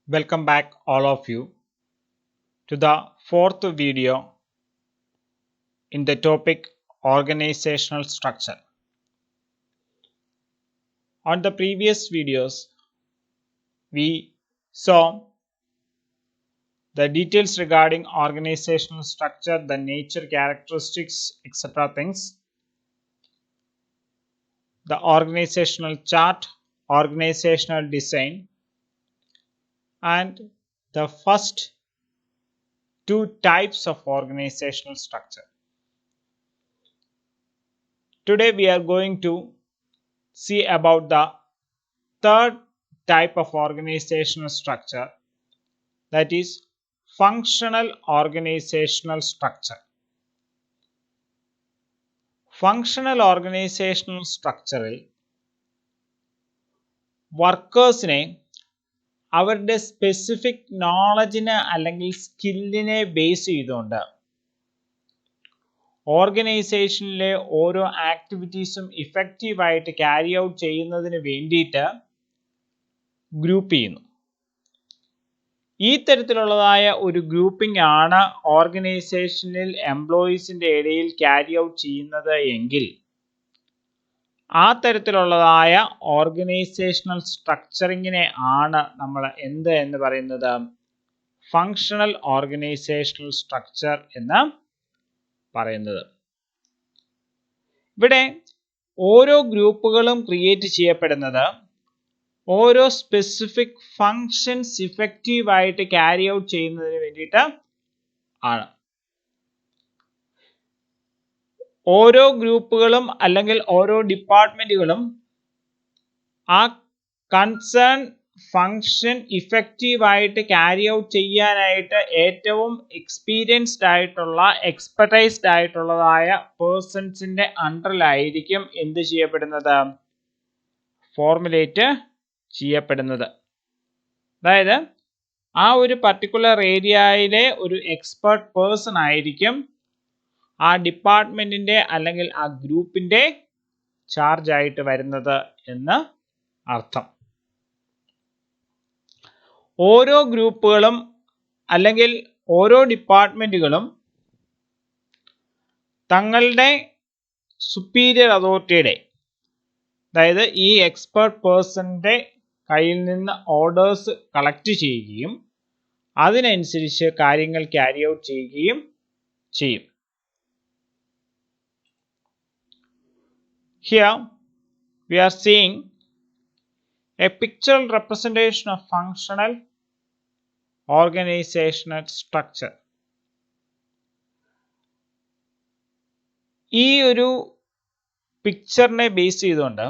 Welcome back all of you to the fourth video in the topic organizational structure. On the previous videos we saw the details regarding organizational structure, the nature, characteristics, etc. things, the organizational chart, organizational design, and the first two types of organizational structure. Today we are going to see about the third type of organizational structure, that is functional organizational structure. Functional organizational structureൽ വർക്കേഴ്സിനെ അവരുടെ specific നോളജിനെ അല്ലെങ്കിൽ സ്കില്ലിനെ base ചെയ്തുകൊണ്ട് ഓർഗനൈസേഷനിലെ ഓരോ ആക്ടിവിറ്റീസും ഇഫക്റ്റീവായിട്ട് carry out ചെയ്യുന്നതിന് വേണ്ടിയിട്ട് group ചെയ്യുന്നു. ഈ തരത്തിലുള്ളതായ ഒരു ഗ്രൂപ്പിംഗ് ആണ് ഓർഗനൈസേഷനിൽ എംപ്ലോയീസിൻ്റെ ഇടയിൽ ക്യാരി ഔട്ട് ചെയ്യുന്നത് എങ്കിൽ ആ തരത്തിലുള്ളതായ ഓർഗനൈസേഷണൽ സ്ട്രക്ചറിങ്ങിനെ ആണ് നമ്മൾ എന്ത് എന്ന് പറയുന്നത്, ഫങ്ഷണൽ ഓർഗനൈസേഷണൽ സ്ട്രക്ചർ എന്ന് പറയുന്നത്. ഇവിടെ ഓരോ ഗ്രൂപ്പുകളും ക്രിയേറ്റ് ചെയ്യപ്പെടുന്നത് ഓരോ സ്പെസിഫിക് ഫങ്ഷൻസ് ഇഫക്റ്റീവായിട്ട് ക്യാരി ഔട്ട് ചെയ്യുന്നതിന് വേണ്ടിയിട്ട് ആണ്. ഓരോ ഗ്രൂപ്പുകളും അല്ലെങ്കിൽ ഓരോ ഡിപ്പാർട്ട്മെന്റുകളും ആ കൺസേൺ ഫങ്ഷൻ ഇഫക്റ്റീവായിട്ട് ക്യാരി ഔട്ട് ചെയ്യാനായിട്ട് ഏറ്റവും എക്സ്പീരിയൻസ്ഡ് ആയിട്ടുള്ള എക്സ്പെർട്ടൈസ്ഡ് ആയിട്ടുള്ളതായ പേഴ്സൺസിൻ്റെ അണ്ടറിലായിരിക്കും എന്ത് ചെയ്യപ്പെടുന്നത്, ഫോർമുലേറ്റ് ചെയ്യപ്പെടുന്നത്. അതായത് ആ ഒരു പർട്ടിക്കുലർ ഏരിയയിലെ ഒരു എക്സ്പെർട്ട് പേഴ്സൺ ആയിരിക്കും ആ ഡിപ്പാർട്ട്മെന്റിന്റെ അല്ലെങ്കിൽ ആ ഗ്രൂപ്പിന്റെ ചാർജ് ആയിട്ട് വരുന്നത് എന്ന് അർത്ഥം. ഓരോ ഗ്രൂപ്പുകളും അല്ലെങ്കിൽ ഓരോ ഡിപ്പാർട്ട്മെന്റുകളും തങ്ങളുടെ സുപ്പീരിയർ അതോറിറ്റിയുടെ, അതായത് ഈ എക്സ്പെർട്ട് പേഴ്സന്റെ കയ്യിൽ നിന്ന് ഓർഡേഴ്സ് കളക്ട് ചെയ്യുകയും അതിനനുസരിച്ച് കാര്യങ്ങൾ ക്യാരി ഔട്ട് ചെയ്യുകയും ചെയ്യും. Here we are seeing a pictorial representation of functional organizational structure. ഈ ഒരു പിക്ചറിനെ ബേസ് ചെയ്തുകൊണ്ട്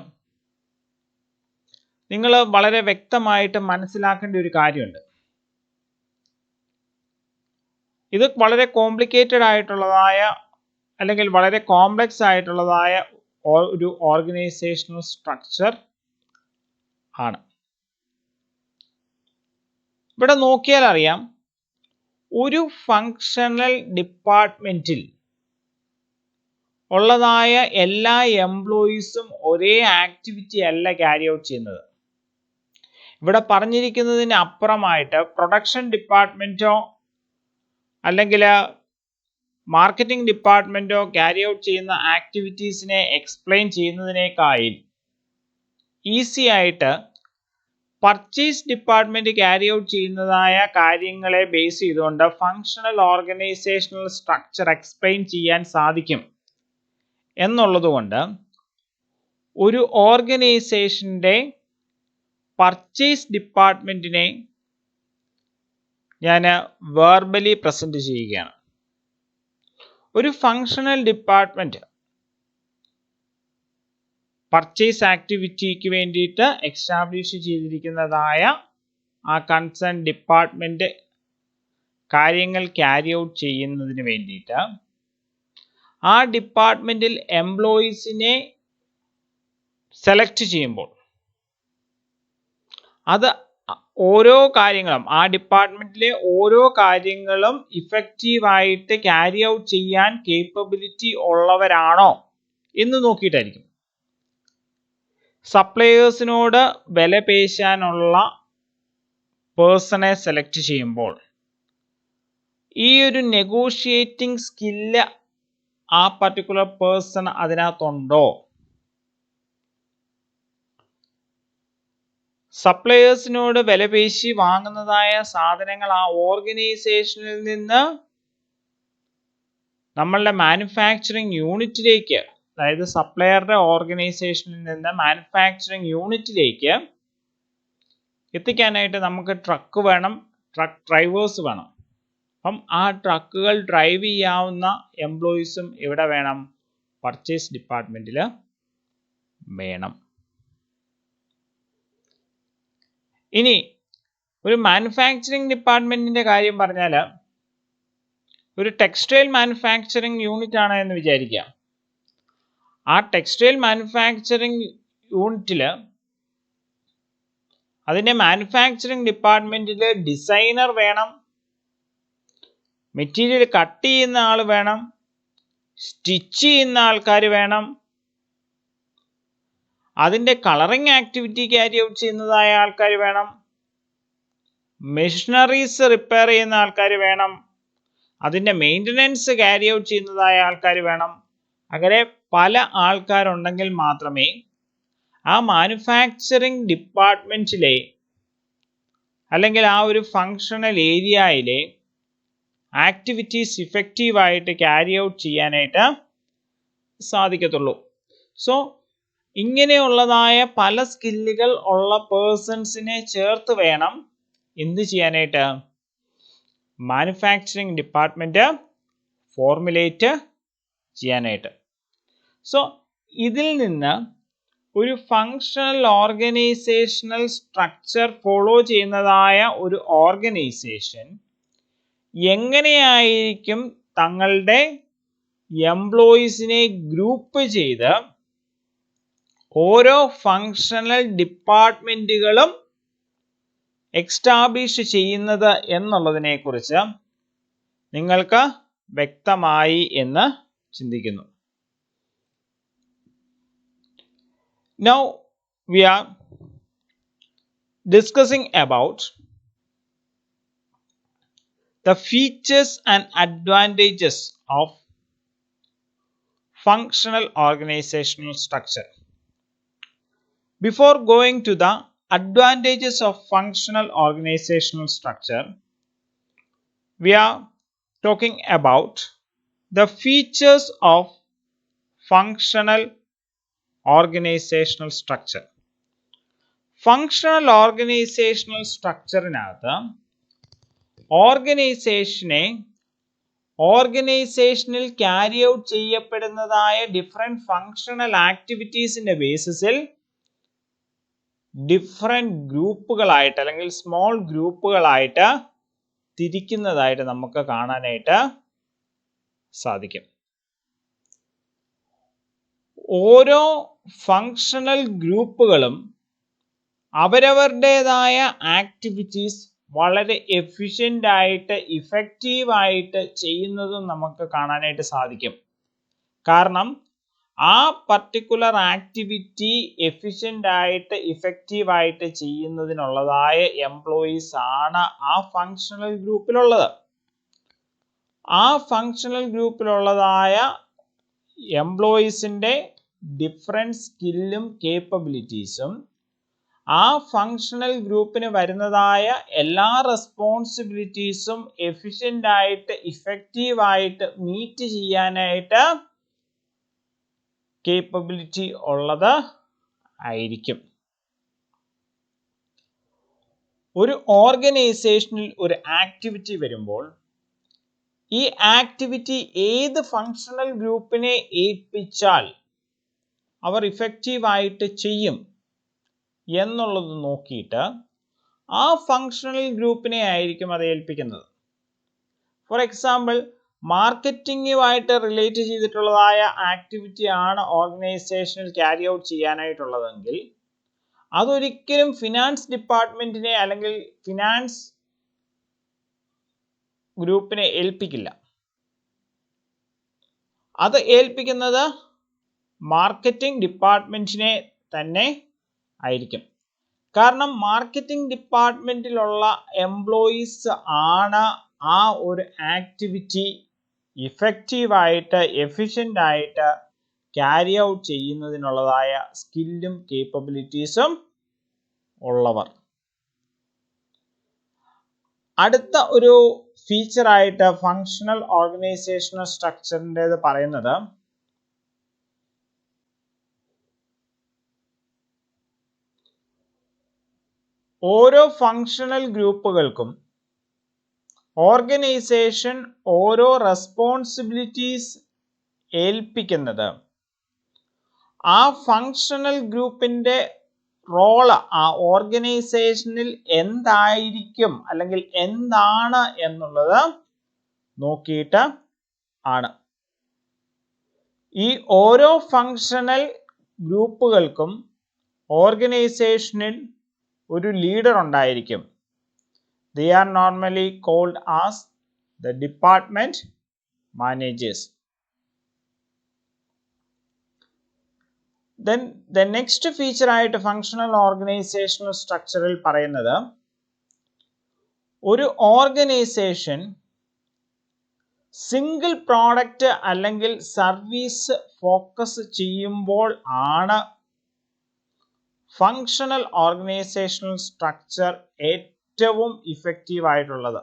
നിങ്ങൾ വളരെ വ്യക്തമായിട്ട് മനസ്സിലാക്കേണ്ട ഒരു കാര്യമുണ്ട്. ഇത് വളരെ കോംപ്ലിക്കേറ്റഡ് ആയിട്ടുള്ളതായ അല്ലെങ്കിൽ വളരെ കോംപ്ലക്സ് ആയിട്ടുള്ളതായ ഒരു ഓർഗനൈസേഷണൽ സ്ട്രക്ചർ ആണ്. ഇവിടെ നോക്കിയാൽ അറിയാം, ഒരു ഫങ്ഷണൽ ഡിപ്പാർട്ട്മെന്റിൽ ഉള്ളതായ എല്ലാ എംപ്ലോയീസും ഒരേ ആക്ടിവിറ്റി അല്ല ക്യാരി ഔട്ട് ചെയ്യുന്നത്. ഇവിടെ പറഞ്ഞിരിക്കുന്നതിന് അപ്പുറമായിട്ട് പ്രൊഡക്ഷൻ ഡിപ്പാർട്ട്മെന്റോ അല്ലെങ്കിൽ മാർക്കറ്റിംഗ് ഡിപ്പാർട്ട്മെന്റോ ക്യാരി ഔട്ട് ചെയ്യുന്ന ആക്ടിവിറ്റീസിനെ എക്സ്പ്ലെയിൻ ചെയ്യുന്നതിനേക്കാൾ ഈസി ആയിട്ട് പർച്ചേസ് ഡിപ്പാർട്ട്മെന്റ് ക്യാരി ഔട്ട് ചെയ്യുന്നതായ കാര്യങ്ങളെ ബേസ് ചെയ്തുകൊണ്ട് ഫങ്ഷണൽ ഓർഗനൈസേഷണൽ സ്ട്രക്ചർ എക്സ്പ്ലെയിൻ ചെയ്യാൻ സാധിക്കും എന്നുള്ളതുകൊണ്ട് ഒരു ഓർഗനൈസേഷൻ്റെ പർച്ചേസ് ഡിപ്പാർട്ട്മെന്റിനെ ഞാൻ വെർബലി പ്രസന്റ് ചെയ്യുകയാണ്. ഒരു ഫങ്ഷണൽ ഡിപ്പാർട്ട്മെന്റ് പർച്ചേസ് ആക്ടിവിറ്റിക്ക് വേണ്ടിയിട്ട് എസ്റ്റാബ്ലിഷ് ചെയ്തിരിക്കുന്നതായ ആ കൺസേൺ ഡിപ്പാർട്ട്മെന്റ് കാര്യങ്ങൾ ക്യാരി ഔട്ട് ചെയ്യുന്നതിന് വേണ്ടിയിട്ട് ആ ഡിപ്പാർട്ട്മെന്റിൽ എംപ്ലോയീസിനെ സെലക്ട് ചെയ്യുമ്പോൾ അത് ഓരോ കാര്യങ്ങളും ആ ഡിപ്പാർട്ട്മെന്റിലെ ഓരോ കാര്യങ്ങളും ഇഫക്റ്റീവായിട്ട് ക്യാരി ഔട്ട് ചെയ്യാൻ കേപ്പബിലിറ്റി ഉള്ളവരാണോ എന്ന് നോക്കിയിട്ടായിരിക്കും. സപ്ലയേഴ്സിനോട് വില പേശാനുള്ള പേഴ്സണെ സെലക്ട് ചെയ്യുമ്പോൾ ഈ ഒരു നെഗോഷിയേറ്റിംഗ് സ്കില്ല് ആ പർട്ടിക്കുലർ പേഴ്സൺ അതിനകത്തുണ്ടോ? സപ്ലയേഴ്സിനോട് വിലപേശി വാങ്ങുന്നതായ സാധനങ്ങൾ ആ ഓർഗനൈസേഷനിൽ നിന്ന് നമ്മളുടെ മാനുഫാക്ചറിങ് യൂണിറ്റിലേക്ക്, അതായത് സപ്ലയറുടെ ഓർഗനൈസേഷനിൽ നിന്ന് മാനുഫാക്ചറിങ് യൂണിറ്റിലേക്ക് എത്തിക്കാനായിട്ട് നമുക്ക് ട്രക്ക് വേണം, ട്രക്ക് ഡ്രൈവേഴ്സ് വേണം. അപ്പം ആ ട്രക്കുകൾ ഡ്രൈവ് ചെയ്യാവുന്ന എംപ്ലോയീസും ഇവിടെ വേണം, പർച്ചേസ് ഡിപ്പാർട്ട്മെൻറ്റിൽ വേണം. ഇനി ഒരു മാനുഫാക്ചറിങ് ഡിപ്പാർട്ട്മെൻറ്റിൻ്റെ കാര്യം പറഞ്ഞാൽ, ഒരു ടെക്സ്റ്റൈൽ മാനുഫാക്ചറിങ് യൂണിറ്റ് ആണ് എന്ന് വിചാരിക്കുക. ആ ടെക്സ്റ്റൈൽ മാനുഫാക്ചറിങ് യൂണിറ്റിൽ അതിൻ്റെ മാനുഫാക്ചറിങ് ഡിപ്പാർട്ട്മെൻറ്റിൽ ഡിസൈനർ വേണം, മെറ്റീരിയൽ കട്ട് ചെയ്യുന്ന ആൾ വേണം, സ്റ്റിച്ച് ചെയ്യുന്ന ആൾക്കാർ വേണം, അതിൻ്റെ കളറിങ് ആക്ടിവിറ്റി ക്യാരി ഔട്ട് ചെയ്യുന്നതായ ആൾക്കാർ വേണം, മെഷീനറീസ് റിപ്പയർ ചെയ്യുന്ന ആൾക്കാർ വേണം, അതിൻ്റെ മെയിൻ്റനൻസ് ക്യാരി ഔട്ട് ചെയ്യുന്നതായ ആൾക്കാർ വേണം. അങ്ങനെ പല ആൾക്കാരുണ്ടെങ്കിൽ മാത്രമേ ആ മാനുഫാക്ചറിങ് ഡിപ്പാർട്ട്മെൻറ്റിലെ അല്ലെങ്കിൽ ആ ഒരു ഫങ്ഷണൽ ഏരിയയിലെ ആക്ടിവിറ്റീസ് ഇഫക്റ്റീവായിട്ട് ക്യാരി ഔട്ട് ചെയ്യാനായിട്ട് സാധിക്കത്തുള്ളൂ. സോ ഇങ്ങനെയുള്ളതായ പല സ്കില്ലുകൾ ഉള്ള പേഴ്സൺസിനെ ചേർത്ത് വേണം എന്ത് ചെയ്യാനായിട്ട്, മാനുഫാക്ചറിങ് ഡിപ്പാർട്ട്മെൻറ്റ് ഫോർമുലേറ്റ് ചെയ്യാനായിട്ട്. സോ ഇതിൽ നിന്ന് ഒരു ഫങ്ഷണൽ ഓർഗനൈസേഷണൽ സ്ട്രക്ചർ ഫോളോ ചെയ്യുന്നതായ ഒരു ഓർഗനൈസേഷൻ എങ്ങനെയായിരിക്കും തങ്ങളുടെ എംപ്ലോയീസിനെ ഗ്രൂപ്പ് ചെയ്ത് ഓരോ ഫങ്ഷണൽ ഡിപ്പാർട്ട്മെൻറ്റുകളും എക്സ്റ്റാബ്ലിഷ് ചെയ്യുന്നത് എന്നുള്ളതിനെക്കുറിച്ച് നിങ്ങൾക്ക് വ്യക്തമായി എന്ന് ചിന്തിക്കുന്നു. Now we are discussing about the features and advantages of functional organizational structure. Before going to the advantages of functional organizational structure, we are talking about the features of functional organizational structure. Functional organizational structureനകത്ത് ഓർഗനൈസേഷനിൽ carry out ചെയ്യപ്പെടുന്നതായ different functional ആക്ടിവിറ്റീസിൻ്റെ ബേസിസിൽ different ഗ്രൂപ്പുകളായിട്ട് അല്ലെങ്കിൽ small ഗ്രൂപ്പുകളായിട്ട് തിരിക്കുന്നതായിട്ട് നമുക്ക് കാണാനായിട്ട് സാധിക്കും. ഓരോ ഫങ്ഷണൽ ഗ്രൂപ്പുകളും അവരവരുടേതായ ആക്ടിവിറ്റീസ് വളരെ എഫിഷ്യൻ്റ് ആയിട്ട് ഇഫക്റ്റീവായിട്ട് ചെയ്യുന്നതും നമുക്ക് കാണാനായിട്ട് സാധിക്കും. കാരണം ആ പർട്ടിക്കുലർ ആക്ടിവിറ്റി എഫിഷ്യൻ്റ് ആയിട്ട് ഇഫക്റ്റീവായിട്ട് ചെയ്യുന്നതിനുള്ളതായ എംപ്ലോയീസ് ആണ് ആ ഫങ്ഷണൽ ഗ്രൂപ്പിലുള്ളത്. ആ ഫങ്ഷണൽ ഗ്രൂപ്പിലുള്ളതായ എംപ്ലോയീസിൻ്റെ ഡിഫറെൻറ്റ് സ്കില്ലും കേപ്പബിലിറ്റീസും ആ ഫങ്ഷണൽ ഗ്രൂപ്പിന് വരുന്നതായ എല്ലാ റെസ്പോൺസിബിലിറ്റീസും എഫിഷ്യൻ്റ് ആയിട്ട് ഇഫക്റ്റീവായിട്ട് മീറ്റ് ചെയ്യാനായിട്ട് കേപ്പബിലിറ്റി ഉള്ളത് ആയിരിക്കും. ഒരു ഓർഗനൈസേഷനിൽ ഒരു ആക്ടിവിറ്റി വരുമ്പോൾ ഈ ആക്ടിവിറ്റി ഏത് ഫങ്ഷണൽ ഗ്രൂപ്പിനെ ഏൽപ്പിച്ചാൽ അവർ ഇഫക്റ്റീവായിട്ട് ചെയ്യും എന്നുള്ളത് നോക്കിയിട്ട് ആ ഫങ്ഷണൽ ഗ്രൂപ്പിനെ ആയിരിക്കും അത് ഏൽപ്പിക്കുന്നത്. ഫോർ എക്സാമ്പിൾ, മാർക്കറ്റിങ്ങുമായിട്ട് റിലേറ്റ് ചെയ്തിട്ടുള്ളതായ ആക്ടിവിറ്റി ആണ് ഓർഗനൈസേഷനിൽ ക്യാരി ഔട്ട് ചെയ്യാനായിട്ടുള്ളതെങ്കിൽ അതൊരിക്കലും ഫിനാൻസ് ഡിപ്പാർട്ട്മെൻറ്റിനെ അല്ലെങ്കിൽ ഫിനാൻസ് ഗ്രൂപ്പിനെ ഏൽപ്പിക്കില്ല. അത് ഏൽപ്പിക്കുന്നത് മാർക്കറ്റിംഗ് ഡിപ്പാർട്ട്മെൻറ്റിനെ തന്നെ ആയിരിക്കും. കാരണം മാർക്കറ്റിംഗ് ഡിപ്പാർട്ട്മെന്റിലുള്ള എംപ്ലോയീസ് ആണ് ആ ഒരു ആക്ടിവിറ്റി ഇഫക്റ്റീവായിട്ട് എഫിഷ്യൻ്റ് ആയിട്ട് ക്യാരി ഔട്ട് ചെയ്യുന്നതിനുള്ളതായ സ്കില്ലും കേപ്പബിലിറ്റീസും ഉള്ളവർ. അടുത്ത ഒരു ഫീച്ചറായിട്ട് ഫങ്ഷണൽ ഓർഗനൈസേഷണൽ സ്ട്രക്ചറിൻ്റെത് പറയുന്നത് ഓരോ ഫങ്ഷണൽ ഗ്രൂപ്പുകൾക്കും ഓർഗനൈസേഷൻ ഓരോ റെസ്പോൺസിബിലിറ്റീസ് ഏൽപ്പിക്കുന്നത് ആ ഫങ്ഷണൽ ഗ്രൂപ്പിൻ്റെ റോള് ആ ഓർഗനൈസേഷനിൽ എന്തായിരിക്കും അല്ലെങ്കിൽ എന്താണ് എന്നുള്ളത് നോക്കിയിട്ട് ആണ്. ഈ ഓരോ ഫങ്ഷണൽ ഗ്രൂപ്പുകൾക്കും ഓർഗനൈസേഷനിൽ ഒരു ലീഡർ ഉണ്ടായിരിക്കും. They are normally called as the department managers. Then the next feature ആയിട്ട് functional organizational structureൽ പറയുന്നത് ഒരു ഓർഗനൈസേഷൻ സിംഗിൾ പ്രോഡക്റ്റ് അല്ലെങ്കിൽ സർവീസ് ഫോക്കസ് ചെയ്യുമ്പോൾ ആണ് ഫങ്ഷണൽ ഓർഗനൈസേഷണൽ സ്ട്രക്ചർ ഏറ്റവും ഇഫക്റ്റീവ് ആയിട്ടുള്ളത്.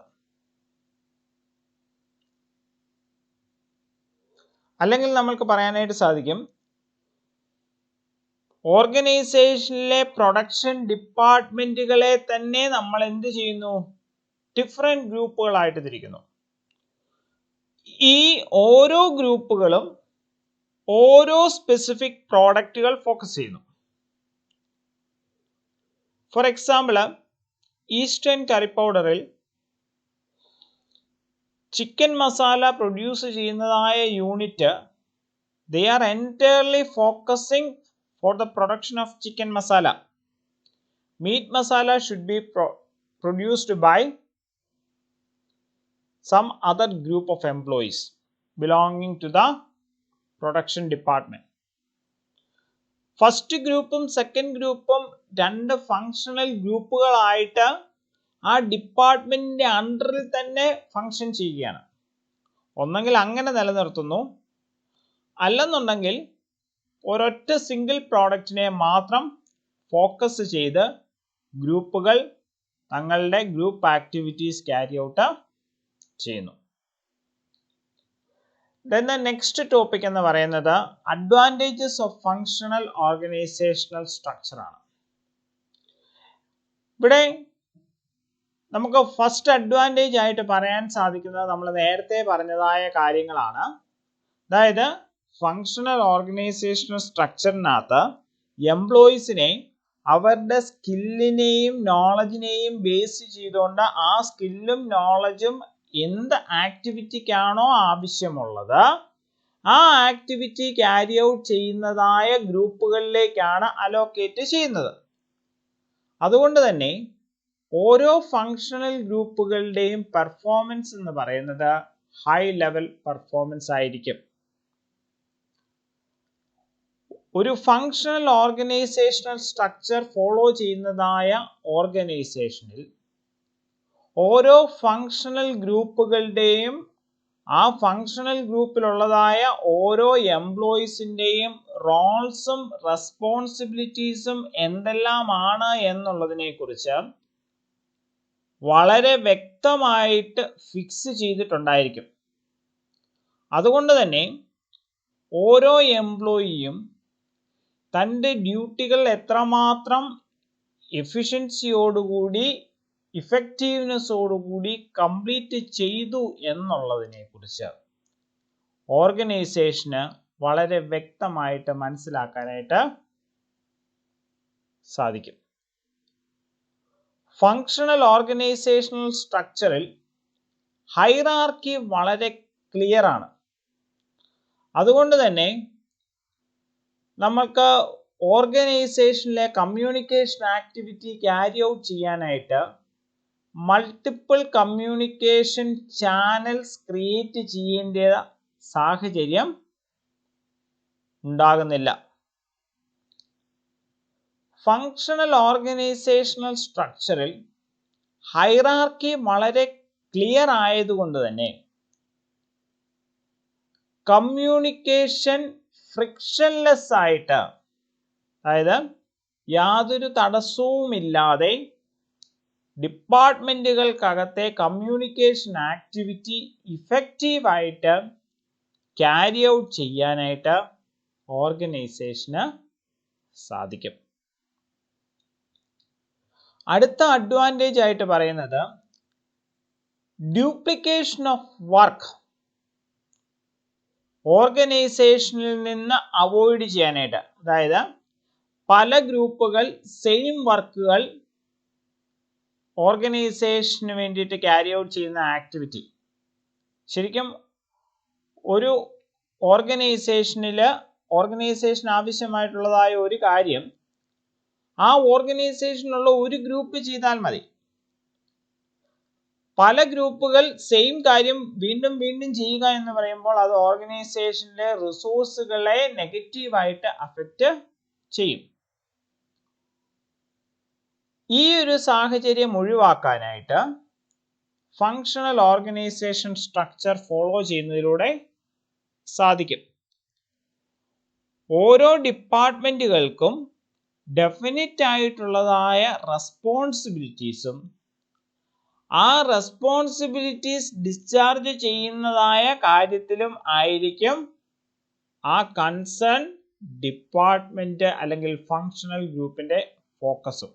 അല്ലെങ്കിൽ നമ്മൾക്ക് പറയാനായിട്ട് സാധിക്കും ഓർഗനൈസേഷനിലെ പ്രൊഡക്ഷൻ ഡിപ്പാർട്ട്മെന്റുകളെ തന്നെ നമ്മൾ എന്ത് ചെയ്യുന്നു, ഡിഫറെന്റ് ഗ്രൂപ്പുകളായിട്ട് തിരിക്കുന്നു. ഈ ഓരോ ഗ്രൂപ്പുകളും ഓരോ സ്പെസിഫിക് പ്രോഡക്റ്റുകൾ ഫോക്കസ് ചെയ്യുന്നു. ഫോർ എക്സാമ്പിൾ, ഈസ്റ്റേൺ കറി പൗഡറിൽ ചിക്കൻ മസാല പ്രൊഡ്യൂസ് ചെയ്യുന്നതായ unit they are entirely focusing for the production of chicken masala. Meat masala should be produced by some other group of employees belonging to the production department. First ഗ്രൂപ്പും second ഗ്രൂപ്പും രണ്ട് functional ഗ്രൂപ്പുകളായിട്ട് ആ ഡിപ്പാർട്ട്മെന്റിന്റെ അണ്ടറിൽ തന്നെ function ചെയ്യുകയാണ്. ഒന്നെങ്കിൽ അങ്ങനെ നിലനിർത്തുന്നു, അല്ലെന്നുണ്ടെങ്കിൽ ഒരൊറ്റ സിംഗിൾ പ്രോഡക്റ്റിനെ മാത്രം ഫോക്കസ് ചെയ്ത് ഗ്രൂപ്പുകൾ തങ്ങളുടെ ഗ്രൂപ്പ് ആക്ടിവിറ്റീസ് ക്യാരി ഔട്ട് ചെയ്യുന്നു. Then the next topic എന്ന് പറയുന്നത് advantages of functional organizational structure ആണ്. ഇവിടെ നമുക്ക് ഫസ്റ്റ് അഡ്വാൻറ്റേജ് ആയിട്ട് പറയാൻ സാധിക്കുന്നത് നമ്മൾ നേരത്തെ പറഞ്ഞതായ കാര്യങ്ങളാണ്. അതായത് ഫങ്ഷണൽ ഓർഗനൈസേഷണൽ സ്ട്രക്ചറിനകത്ത് എംപ്ലോയീസിനെ അവരുടെ സ്കില്ലിനെയും നോളജിനെയും ബേസ് ചെയ്തുകൊണ്ട് ആ സ്കില്ലും നോളജും എന്ത് ആക്ടിവിറ്റിക്കാണോ ആവശ്യമുള്ളത് ആ ആക്ടിവിറ്റി ക്യാരി ഔട്ട് ചെയ്യുന്നതായ ഗ്രൂപ്പുകളിലേക്കാണ് അലോക്കേറ്റ് ചെയ്യുന്നത്. അതുകൊണ്ട് തന്നെ ഓരോ ഫങ്ഷണൽ ഗ്രൂപ്പുകളുടെയും പെർഫോമൻസ് എന്ന് പറയുന്നത് ഹൈ ലെവൽ പെർഫോമൻസ് ആയിരിക്കും. ഒരു ഫങ്ഷണൽ ഓർഗനൈസേഷണൽ സ്ട്രക്ചർ ഫോളോ ചെയ്യുന്നതായ ഓർഗനൈസേഷനിൽ ഓരോ ഫങ്ഷണൽ ഗ്രൂപ്പുകളുടെയും ആ ഫങ്ഷണൽ ഗ്രൂപ്പിലുള്ളതായ ഓരോ എംപ്ലോയീസിൻ്റെയും റോൾസും റെസ്പോൺസിബിലിറ്റീസും എന്തെല്ലാമാണ് എന്നുള്ളതിനെ കുറിച്ച് വളരെ വ്യക്തമായിട്ട് ഫിക്സ് ചെയ്തിട്ടുണ്ടായിരിക്കും. അതുകൊണ്ട് തന്നെ ഓരോ എംപ്ലോയിയും തൻ്റെ ഡ്യൂട്ടികൾ എത്രമാത്രം എഫിഷ്യൻസിയോടുകൂടി ഇഫക്റ്റീവ്നെസ്സോടുകൂടി കംപ്ലീറ്റ് ചെയ്തു എന്നുള്ളതിനെ കുറിച്ച് ഓർഗനൈസേഷന് വളരെ വ്യക്തമായിട്ട് മനസ്സിലാക്കാനായിട്ട് സാധിക്കും. ഫങ്ഷണൽ ഓർഗനൈസേഷണൽ സ്ട്രക്ചറിൽ ഹൈറാർക്കി വളരെ ക്ലിയർ ആണ്. അതുകൊണ്ട് തന്നെ നമുക്ക് ഓർഗനൈസേഷനിലെ കമ്മ്യൂണിക്കേഷൻ ആക്ടിവിറ്റി ക്യാരി ഔട്ട് ചെയ്യാനായിട്ട് മൾട്ടിപ്പിൾ കമ്മ്യൂണിക്കേഷൻ ചാനൽസ് ക്രിയേറ്റ് ചെയ്യേണ്ട സാഹചര്യം ഉണ്ടാകുന്നില്ല. ഫങ്ഷണൽ ഓർഗനൈസേഷണൽ സ്ട്രക്ചറിൽ ഹൈറാർക്കി വളരെ ക്ലിയർ ആയതുകൊണ്ട് തന്നെ കമ്മ്യൂണിക്കേഷൻ ഫ്രിക്ഷൻലെസ് ആയിട്ട്, അതായത് യാതൊരു തടസ്സവുമില്ലാതെ ഡിപ്പാർട്ട്മെന്റുകൾക്കകത്തെ കമ്മ്യൂണിക്കേഷൻ ആക്ടിവിറ്റി ഇഫക്റ്റീവായിട്ട് ക്യാരി ഔട്ട് ചെയ്യാനായിട്ട് ഓർഗനൈസേഷന് സാധിക്കും. അടുത്ത അഡ്വാൻറ്റേജ് ആയിട്ട് പറയുന്നത് ഡ്യൂപ്ലിക്കേഷൻ ഓഫ് വർക്ക് ഓർഗനൈസേഷനിൽ നിന്ന് അവോയ്ഡ് ചെയ്യാനായിട്ട്. അതായത് പല ഗ്രൂപ്പുകൾ സെയിം വർക്കുകൾ ഓർഗനൈസേഷന് വേണ്ടിയിട്ട് ക്യാരി ഔട്ട് ചെയ്യുന്ന ആക്ടിവിറ്റി, ശരിക്കും ഒരു ഓർഗനൈസേഷൻ ആവശ്യമായിട്ടുള്ളതായ ഒരു കാര്യം ആ ഓർഗനൈസേഷനിലുള്ള ഒരു ഗ്രൂപ്പ് ചെയ്താൽ മതി. പല ഗ്രൂപ്പുകൾ സെയിം കാര്യം വീണ്ടും വീണ്ടും ചെയ്യുക എന്ന് പറയുമ്പോൾ അത് ഓർഗനൈസേഷനിലെ റിസോഴ്സുകളെ നെഗറ്റീവായിട്ട് അഫക്റ്റ് ചെയ്യും. ഈ ഒരു സാഹചര്യം ഒഴിവാക്കാനായിട്ട് ഫങ്ഷണൽ ഓർഗനൈസേഷൻ സ്ട്രക്ചർ ഫോളോ ചെയ്യുന്നതിലൂടെ സാധിക്കും. ഓരോ ഡിപ്പാർട്ട്മെന്റുകൾക്കും ഡെഫിനിറ്റ് ആയിട്ടുള്ളതായ റെസ്പോൺസിബിലിറ്റീസും ആ റെസ്പോൺസിബിലിറ്റീസ് ഡിസ്ചാർജ് ചെയ്യുന്നതായ കാര്യത്തിലും ആയിരിക്കും ആ കൺസേൺ ഡിപ്പാർട്ട്മെന്റ് അല്ലെങ്കിൽ ഫങ്ഷണൽ ഗ്രൂപ്പിന്റെ ഫോക്കസും.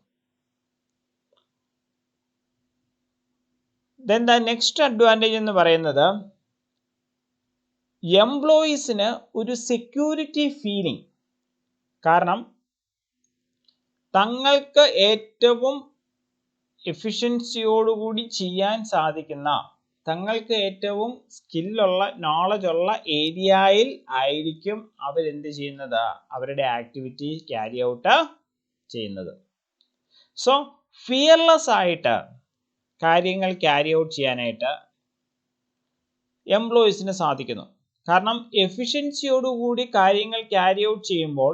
Then the next advantage എന്ന് പറയുന്നത് എംപ്ലോയീസിന് ഒരു സെക്യൂരിറ്റി ഫീലിംഗ്. കാരണം തങ്ങൾക്ക് ഏറ്റവും എഫിഷ്യൻസിയോടുകൂടി ചെയ്യാൻ സാധിക്കുന്ന, തങ്ങൾക്ക് ഏറ്റവും സ്കില്ലുള്ള നോളജ് ഉള്ള ഏരിയയിൽ ആയിരിക്കും അവരെന്ത് ചെയ്യുന്നത്, അവരുടെ ആക്ടിവിറ്റി ക്യാരി ഔട്ട് ചെയ്യുന്നത്. സോ ഫിയർലെസ് ആയിട്ട് കാര്യങ്ങൾ ക്യാരി ഔട്ട് ചെയ്യാനായിട്ട് എംപ്ലോയീസിന് സാധിക്കുന്നു. കാരണം എഫിഷ്യൻസിയോടുകൂടി കാര്യങ്ങൾ ക്യാരി ഔട്ട് ചെയ്യുമ്പോൾ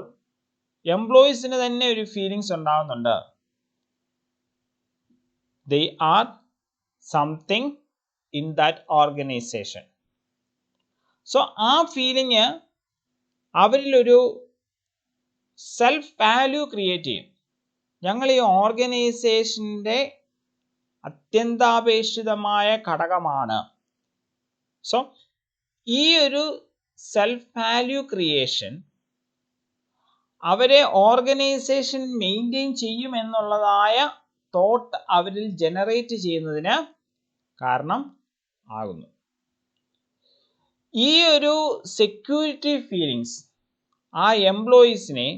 എംപ്ലോയീസിന് തന്നെ ഒരു ഫീലിങ്സ് ഉണ്ടാകുന്നുണ്ട്, they are something in that organization. So ആ ഫീലിംഗ് അവരിലൊരു സെൽഫ് വാല്യൂ ക്രിയേറ്റ് ചെയ്യും. ഞങ്ങൾ ഈ ഓർഗനൈസേഷൻ്റെ അത്യന്താപേക്ഷിതമായ ഘടകമാണ്. സോ ഈ ഒരു സെൽഫ് വാല്യൂ ക്രിയേഷൻ അവരെ ഓർഗനൈസേഷൻ മെയിൻറ്റെയിൻ ചെയ്യും എന്നുള്ളതായ തോട്ട് അവരിൽ ജനറേറ്റ് ചെയ്യുന്നതിന് കാരണം ആകുന്നു. ഈ ഒരു സെക്യൂരിറ്റി ഫീലിങ്സ് ആ എംപ്ലോയീസിനെ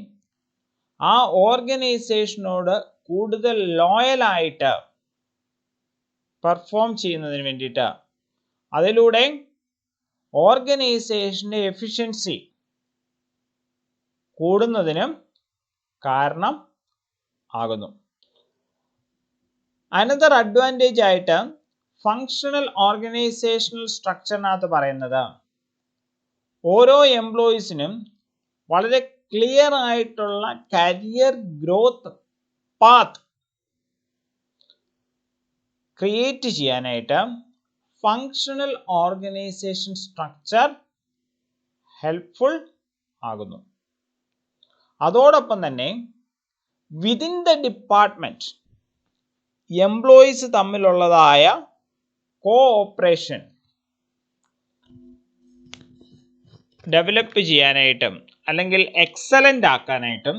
ആ ഓർഗനൈസേഷനോട് കൂടുതൽ ലോയലായിട്ട് പെർഫോം ചെയ്യുന്നതിന് വേണ്ടിയിട്ട്, അതിലൂടെ ഓർഗനൈസേഷൻ്റെ എഫിഷ്യൻസി കൂടുന്നതിനും കാരണം ആകുന്നു. അനദർ അഡ്വാൻറ്റേജ് ആയിട്ട് ഫങ്ഷണൽ ഓർഗനൈസേഷണൽ സ്ട്രക്ചറിനകത്ത് പറയുന്നത് ഓരോ എംപ്ലോയീസിനും വളരെ ക്ലിയർ ആയിട്ടുള്ള കരിയർ ഗ്രോത്ത് പാത്ത് ക്രിയേറ്റ് ചെയ്യാനായിട്ട് ഫങ്ഷണൽ ഓർഗനൈസേഷൻ സ്ട്രക്ചർ ഹെൽപ്ഫുൾ ആകുന്നു. അതോടൊപ്പം തന്നെ വിതിൻ ദ ഡിപ്പാർട്ട്മെന്റ് എംപ്ലോയീസ് തമ്മിലുള്ളതായ കോഓപ്പറേഷൻ ഡെവലപ്പ് ചെയ്യാനായിട്ടും അല്ലെങ്കിൽ എക്സലൻ്റ് ആക്കാനായിട്ടും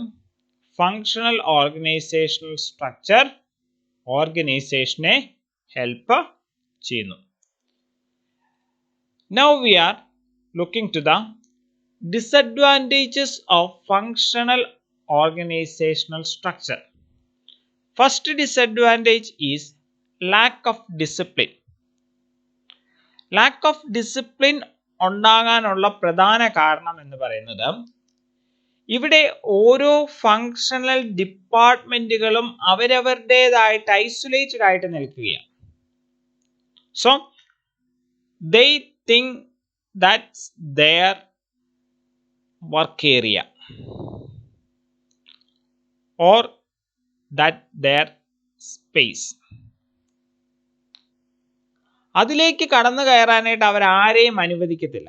ഫങ്ഷണൽ ഓർഗനൈസേഷണൽ സ്ട്രക്ചർ ഓർഗനൈസേഷനെ ഹെൽപ്പ് ചെയ്യുന്നു. Now we are looking to the disadvantages of functional organizational structure. First disadvantage is lack of discipline. Lack of discipline ഉണ്ടാകാനുള്ള പ്രധാന കാരണം എന്ന് പറയുന്നത് ഇവിടെ ഓരോ ഫങ്ഷണൽ ഡിപ്പാർട്ട്മെന്റുകളും അവരവരുടേതായിട്ട് ഐസൊലേറ്റഡ് ആയിട്ട് നിൽക്കുകയാണ്. So they think that's their work area or that their space. അതിലേക്ക് കടന്നു കയറാനായിട്ട് അവരാരെയും അനുവദിക്കത്തില്ല.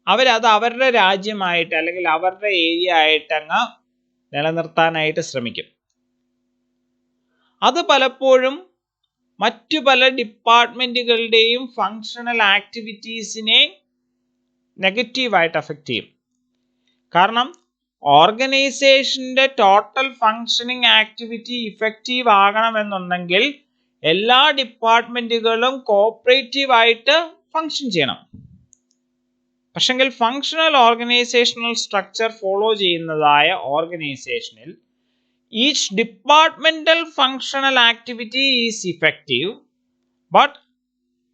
അവരത് അവരുടെ രാജ്യമായിട്ട് അല്ലെങ്കിൽ അവരുടെ ഏരിയ ആയിട്ട് അങ്ങ് നിലനിർത്താനായിട്ട് ശ്രമിക്കും. അത് പലപ്പോഴും മറ്റു പല ഡിപ്പാർട്ട്മെന്റുകളുടെയും ഫങ്ഷണൽ ആക്ടിവിറ്റീസിനെ നെഗറ്റീവായിട്ട് അഫക്റ്റ് ചെയ്യും. കാരണം ഓർഗനൈസേഷൻ്റെ ടോട്ടൽ ഫങ്ഷനിങ് ആക്ടിവിറ്റി ഇഫക്റ്റീവ് ആകണമെന്നുണ്ടെങ്കിൽ എല്ലാ ഡിപ്പാർട്ട്മെന്റുകളും കോഓപ്പറേറ്റീവ് ആയിട്ട് ഫങ്ഷൻ ചെയ്യണം. പക്ഷെങ്കിൽ ഫങ്ഷണൽ ഓർഗനൈസേഷണൽ സ്ട്രക്ചർ ഫോളോ ചെയ്യുന്നതായ ഓർഗനൈസേഷനിൽ each departmental functional activity is effective, but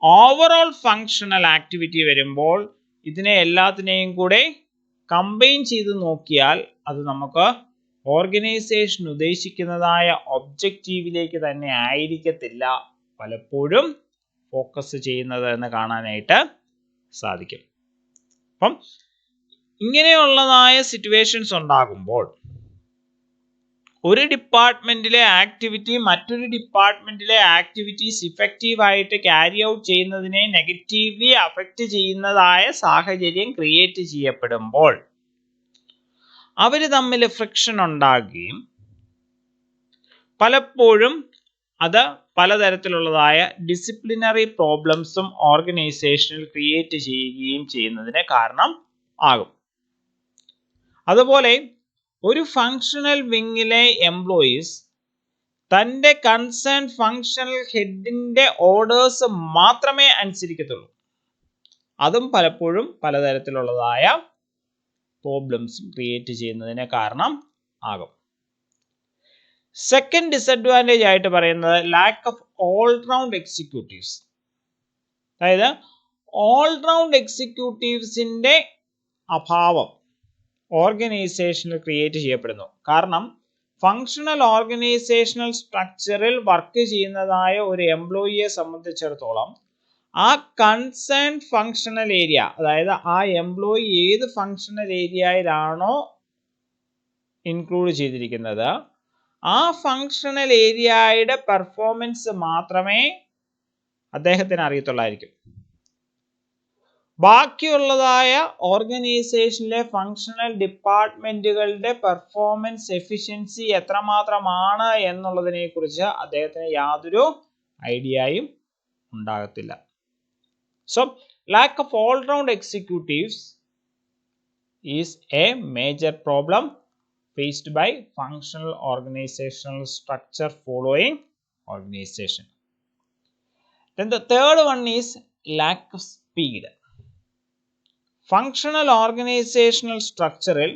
overall functional activity വരുമ്പോൾ ഇതിനെ എല്ലാത്തിനെയും കൂടെ കമ്പൈൻ ചെയ്ത് നോക്കിയാൽ അത് നമുക്ക് ഓർഗനൈസേഷൻ ഉദ്ദേശിക്കുന്നതായ ഒബ്ജക്റ്റീവിലേക്ക് തന്നെ ആയിരിക്കത്തില്ല പലപ്പോഴും ഫോക്കസ് ചെയ്യുന്നത് എന്ന് കാണാനായിട്ട് സാധിക്കും. അപ്പം ഇങ്ങനെയുള്ളതായ സിറ്റുവേഷൻസ് ഉണ്ടാകുമ്പോൾ ഒരു ഡിപ്പാർട്ട്മെന്റിലെ ആക്ടിവിറ്റി മറ്റൊരു ഡിപ്പാർട്ട്മെന്റിലെ ആക്ടിവിറ്റീസ് ഇഫക്റ്റീവായിട്ട് ക്യാരി ഔട്ട് ചെയ്യുന്നതിനെ നെഗറ്റീവ്ലി അഫക്റ്റ് ചെയ്യുന്നതായ സാഹചര്യം ക്രിയേറ്റ് ചെയ്യപ്പെടുമ്പോൾ അവർ തമ്മിൽ ഫ്രിക്ഷൻ ഉണ്ടാകുകയും പലപ്പോഴും അത് പലതരത്തിലുള്ളതായ ഡിസിപ്ലിനറി പ്രോബ്ലംസും ഓർഗനൈസേഷനിൽ ക്രിയേറ്റ് ചെയ്യുകയും ചെയ്യുന്നതിന് കാരണം ആകും. അതുപോലെ ഒരു ഫങ്ഷണൽ വിങ്ങിലെ എംപ്ലോയീസ് തൻ്റെ കൺസേൺ ഫങ്ഷണൽ ഹെഡിൻ്റെ ഓർഡേഴ്സ് മാത്രമേ അനുസരിക്കത്തുള്ളൂ. അതും പലപ്പോഴും പലതരത്തിലുള്ളതായ പ്രോബ്ലംസും ക്രിയേറ്റ് ചെയ്യുന്നതിന് കാരണം ആകും. സെക്കൻഡ് ഡിസഡ്വാൻറ്റേജ് ആയിട്ട് പറയുന്നത് lack of all round executives. അതായത് ഓൾ റൗണ്ട് എക്സിക്യൂട്ടീവ്സിൻ്റെ അഭാവം ഓർഗനൈസേഷനിൽ ക്രിയേറ്റ് ചെയ്യപ്പെടുന്നു. കാരണം ഫങ്ഷണൽ ഓർഗനൈസേഷണൽ സ്ട്രക്ചറിൽ വർക്ക് ചെയ്യുന്നതായ ഒരു എംപ്ലോയിയെ സംബന്ധിച്ചിടത്തോളം ആ കൺസേൺ ഫങ്ഷണൽ ഏരിയ, അതായത് ആ എംപ്ലോയി ഏത് ഫങ്ഷണൽ ഏരിയയിലാണോ ഇൻക്ലൂഡ് ചെയ്തിരിക്കുന്നത് ആ ഫങ്ഷണൽ ഏരിയയുടെ പെർഫോമൻസ് മാത്രമേ അദ്ദേഹത്തിന് അറിയത്തുള്ളായിരിക്കും. ബാക്കിയുള്ളതായ ഓർഗനൈസേഷനിലെ ഫങ്ഷണൽ ഡിപ്പാർട്ട്മെന്റുകളുടെ പെർഫോമൻസ് എഫിഷ്യൻസി എത്രമാത്രമാണ് എന്നുള്ളതിനെ കുറിച്ച് അദ്ദേഹത്തിന് യാതൊരു ഐഡിയയും ഉണ്ടാകത്തില്ല. So lack of all round executives is A major problem faced by functional organizational structure following organization. Then the third one is lack of speed. Functional organizational സ്ട്രക്ചറിൽ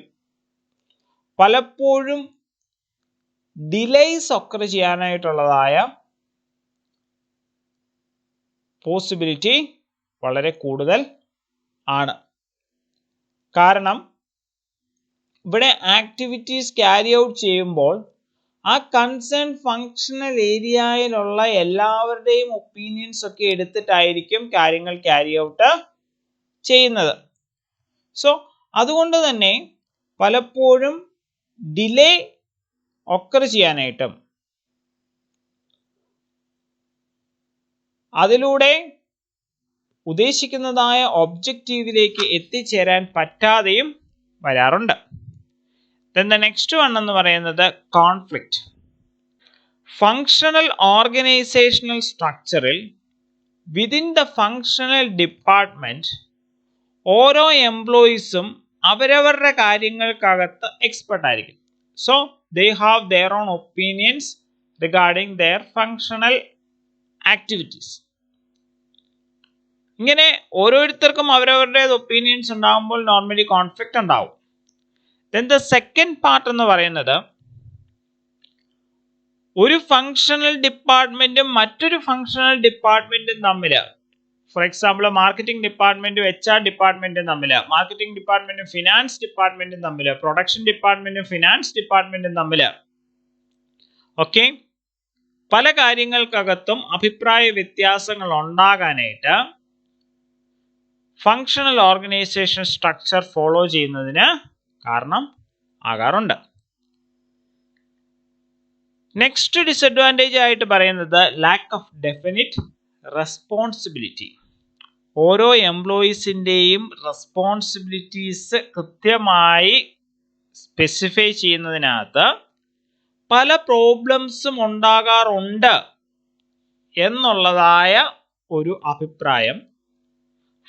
പലപ്പോഴും ഡിലേയ്സ് ഒക്കർ ചെയ്യാനായിട്ടുള്ളതായ പോസിബിലിറ്റി വളരെ കൂടുതൽ ആണ്. കാരണം ഇവിടെ ആക്ടിവിറ്റീസ് ക്യാരി ഔട്ട് ചെയ്യുമ്പോൾ ആ concern functional ഏരിയയിലുള്ള എല്ലാവരുടെയും ഒപ്പീനിയൻസ് ഒക്കെ എടുത്തിട്ടായിരിക്കും കാര്യങ്ങൾ ക്യാരി ഔട്ട് ചെയ്യുന്നത്. സോ അതുകൊണ്ട് തന്നെ പലപ്പോഴും ഡിലേ ഒക്കർ ചെയ്യാനായിട്ടും അതിലൂടെ ഉദ്ദേശിക്കുന്നതായ ഒബ്ജക്റ്റീവിലേക്ക് എത്തിച്ചേരാൻ പറ്റാതെയും വരാറുണ്ട്. Then the next one എന്ന് പറയുന്നത് കോൺഫ്ലിക്റ്റ്. ഫങ്ഷണൽ ഓർഗനൈസേഷണൽ സ്ട്രക്ചറിൽ വിതിൻ ദ ഫങ്ഷണൽ ഡിപ്പാർട്ട്മെന്റ് ഓരോ എംപ്ലോയീസും അവരവരുടെ കാര്യങ്ങൾക്കകത്ത് എക്സ്പെർട്ട് ആയിരിക്കും. So they have their own opinions regarding their functional activities. ഇങ്ങനെ ഓരോരുത്തർക്കും അവരവരുടെ ഒപ്പീനിയൻസ് ഉണ്ടാകുമ്പോൾ നോർമലി കോൺഫ്ലിക്റ്റ് ഉണ്ടാവും. Then the second part എന്ന് പറയുന്നത് ഒരു ഫങ്ഷണൽ ഡിപ്പാർട്ട്മെന്റും മറ്റൊരു ഫങ്ഷണൽ ഡിപ്പാർട്ട്മെന്റും തമ്മിൽ, ഫോർ എക്സാമ്പിൾ മാർക്കറ്റിംഗ് ഡിപ്പാർട്ട്മെന്റും HR ഡിപ്പാർട്ട്മെന്റും തമ്മിൽ, മാർക്കറ്റിംഗ് ഡിപ്പാർട്ട്മെന്റും ഫിനാൻസ് ഡിപ്പാർട്ട്മെന്റും തമ്മിൽ, പ്രൊഡക്ഷൻ ഡിപ്പാർട്ട്മെന്റും ഫിനാൻസ് ഡിപ്പാർട്ട്മെന്റും തമ്മിൽ ഓക്കെ പല കാര്യങ്ങൾക്കകത്തും അഭിപ്രായ വ്യത്യാസങ്ങൾ ഉണ്ടാകാനായിട്ട് ഫങ്ഷണൽ ഓർഗനൈസേഷൻ സ്ട്രക്ചർ ഫോളോ ചെയ്യുന്നതിന് കാരണം ആകാറുണ്ട്. നെക്സ്റ്റ് ഡിസഡ്വാൻറ്റേജ് ആയിട്ട് പറയുന്നത് ലാക്ക് ഓഫ് ഡെഫിനിറ്റ് റെസ്പോൺസിബിലിറ്റി. ഓരോ എംപ്ലോയീസിൻ്റെയും റെസ്പോൺസിബിലിറ്റീസ് കൃത്യമായി സ്പെസിഫൈ ചെയ്യുന്നതിനകത്ത് പല പ്രോബ്ലംസും ഉണ്ടാകാറുണ്ട് എന്നുള്ളതായ ഒരു അഭിപ്രായം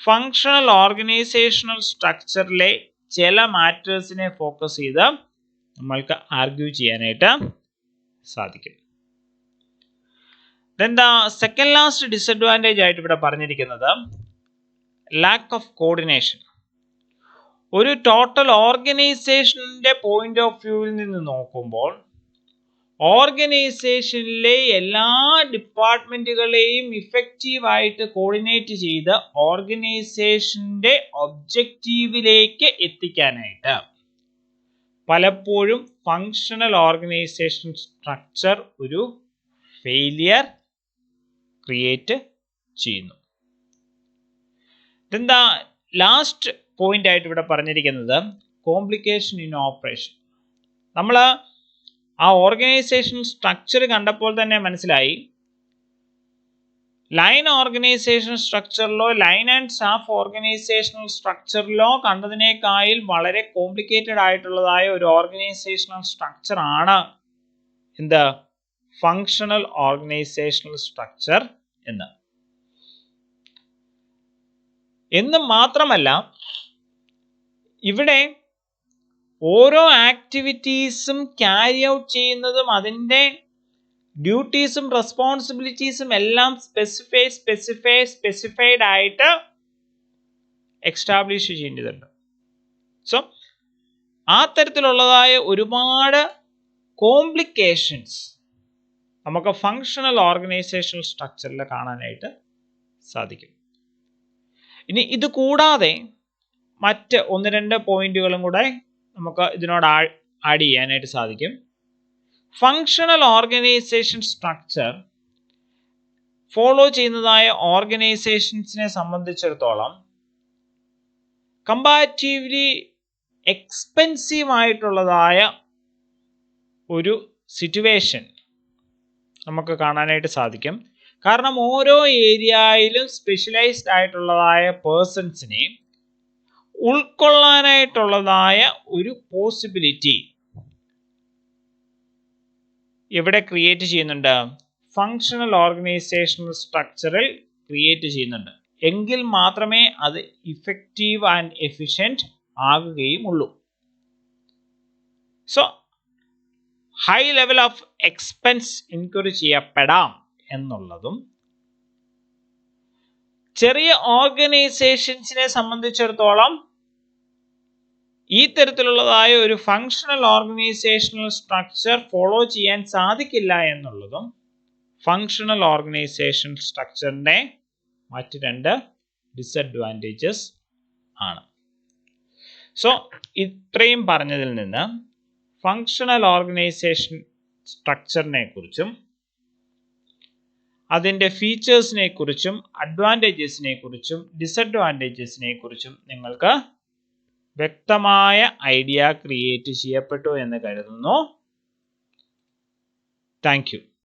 ഫങ്ഷണൽ ഓർഗനൈസേഷണൽ സ്ട്രക്ചറിലെ ചില മാറ്റേഴ്സിനെ ഫോക്കസ് ചെയ്ത് നമ്മൾക്ക് ആർഗ്യൂ ചെയ്യാനായിട്ട് സാധിക്കും. Then the second last disadvantage ആയിട്ട് ഇവിടെ പറഞ്ഞിരിക്കുന്നത് ലാക്ക് ഓഫ് കോർഡിനേഷൻ. ഒരു ടോട്ടൽ ഓർഗനൈസേഷൻ്റെ പോയിന്റ് ഓഫ് വ്യൂവിൽ നിന്ന് നോക്കുമ്പോൾ ഓർഗനൈസേഷനിലെ എല്ലാ ഡിപ്പാർട്ട്മെന്റുകളെയും ഇഫക്റ്റീവായിട്ട് കോർഡിനേറ്റ് ചെയ്ത് ഓർഗനൈസേഷൻ്റെ ഒബ്ജക്റ്റീവിലേക്ക് എത്തിക്കാനായിട്ട് പലപ്പോഴും ഫങ്ഷണൽ ഓർഗനൈസേഷൻ സ്ട്രക്ചർ ഒരു ഫെയിലിയർ ക്രിയേറ്റ് ചെയ്യുന്നു. എന്താ ലാസ്റ്റ് പോയിന്റ് ആയിട്ട് ഇവിടെ പറഞ്ഞിരിക്കുന്നത് കോംപ്ലിക്കേഷൻ ഇൻ ഓപ്പറേഷൻ. നമ്മൾ ആ ഓർഗനൈസേഷൻ സ്ട്രക്ചർ കണ്ടപ്പോൾ തന്നെ മനസ്സിലായി ലൈൻ ഓർഗനൈസേഷൻ സ്ട്രക്ചറിലോ ലൈൻ ആൻഡ് സ്റ്റാഫ് ഓർഗനൈസേഷണൽ സ്ട്രക്ചറിലോ കണ്ടതിനേക്കാൾ വളരെ കോംപ്ലിക്കേറ്റഡ് ആയിട്ടുള്ളതായ ഒരു ഓർഗനൈസേഷണൽ സ്ട്രക്ചർ ആണ് എന്ത് ഫങ്ഷണൽ ഓർഗനൈസേഷണൽ സ്ട്രക്ചർ എന്ന് മാത്രമല്ല ഇവിടെ ഓരോ ആക്ടിവിറ്റീസും ക്യാരി ഔട്ട് ചെയ്യുന്നതും അതിൻ്റെ ഡ്യൂട്ടീസും റെസ്പോൺസിബിലിറ്റീസും എല്ലാം സ്പെസിഫൈഡ് ആയിട്ട് എക്സ്റ്റാബ്ലിഷ് ചെയ്യേണ്ടതുണ്ട്. സോ ആ തരത്തിലുള്ളതായ ഒരുപാട് കോംപ്ലിക്കേഷൻസ് നമുക്ക് ഫങ്ഷണൽ ഓർഗനൈസേഷണൽ സ്ട്രക്ചറിൽ കാണാനായിട്ട് സാധിക്കും. ഇനി ഇത് കൂടാതെ മറ്റ് ഒന്ന് രണ്ട് പോയിന്റുകളും കൂടെ നമുക്ക് ഇതിനോട് ആഡ് ചെയ്യാനായിട്ട് സാധിക്കും. ഫങ്ഷണൽ ഓർഗനൈസേഷൻ സ്ട്രക്ചർ ഫോളോ ചെയ്യുന്നതായ ഓർഗനൈസേഷൻസിനെ സംബന്ധിച്ചിടത്തോളം കമ്പാരിറ്റീവ്ലി എക്സ്പെൻസീവ് ആയിട്ടുള്ളതായ ഒരു സിറ്റുവേഷൻ നമുക്ക് കാണാനായിട്ട് സാധിക്കും. കാരണം ഓരോ ഏരിയയിലും സ്പെഷ്യലൈസ്ഡ് ആയിട്ടുള്ളതായ പേഴ്സൺസിനെ ഉൾക്കൊള്ളാനായിട്ടുള്ളതായ ഒരു പോസിബിലിറ്റി എവിടെ ക്രിയേറ്റ് ചെയ്യുന്നുണ്ട്? ഫങ്ഷണൽ ഓർഗനൈസേഷണൽ സ്ട്രക്ചറിൽ ക്രിയേറ്റ് ചെയ്യുന്നുണ്ട്. എങ്കിൽ മാത്രമേ അത് ഇഫക്റ്റീവ് ആൻഡ് എഫിഷ്യൻറ്റ് ആകുകയും ഉള്ളൂ. So high level of expense incur ചെയ്യപ്പെടാം എന്നുള്ളതും ചെറിയ ഓർഗനൈസേഷൻസിനെ സംബന്ധിച്ചിടത്തോളം ഈ തരത്തിലുള്ളതായ ഒരു ഫങ്ഷണൽ ഓർഗനൈസേഷണൽ സ്ട്രക്ചർ ഫോളോ ചെയ്യാൻ സാധിക്കില്ല എന്നുള്ളതും ഫങ്ഷണൽ ഓർഗനൈസേഷൻ സ്ട്രക്ചറിൻ്റെ മറ്റ് രണ്ട് ഡിസഡ്വാൻറ്റേജസ് ആണ്. സോ ഇത്രയും പറഞ്ഞതിൽ നിന്ന് ഫങ്ഷണൽ ഓർഗനൈസേഷൻ സ്ട്രക്ചറിനെ കുറിച്ചും അതിൻ്റെ ഫീച്ചേഴ്സിനെ കുറിച്ചും അഡ്വാൻറ്റേജസിനെ കുറിച്ചും ഡിസഡ്വാൻറ്റേജസിനെ കുറിച്ചും നിങ്ങൾക്ക് വ്യക്തമായ ഐഡിയ ക്രിയേറ്റ് ചെയ്യപ്പെട്ടു എന്ന് കരുതുന്നു. Thank you.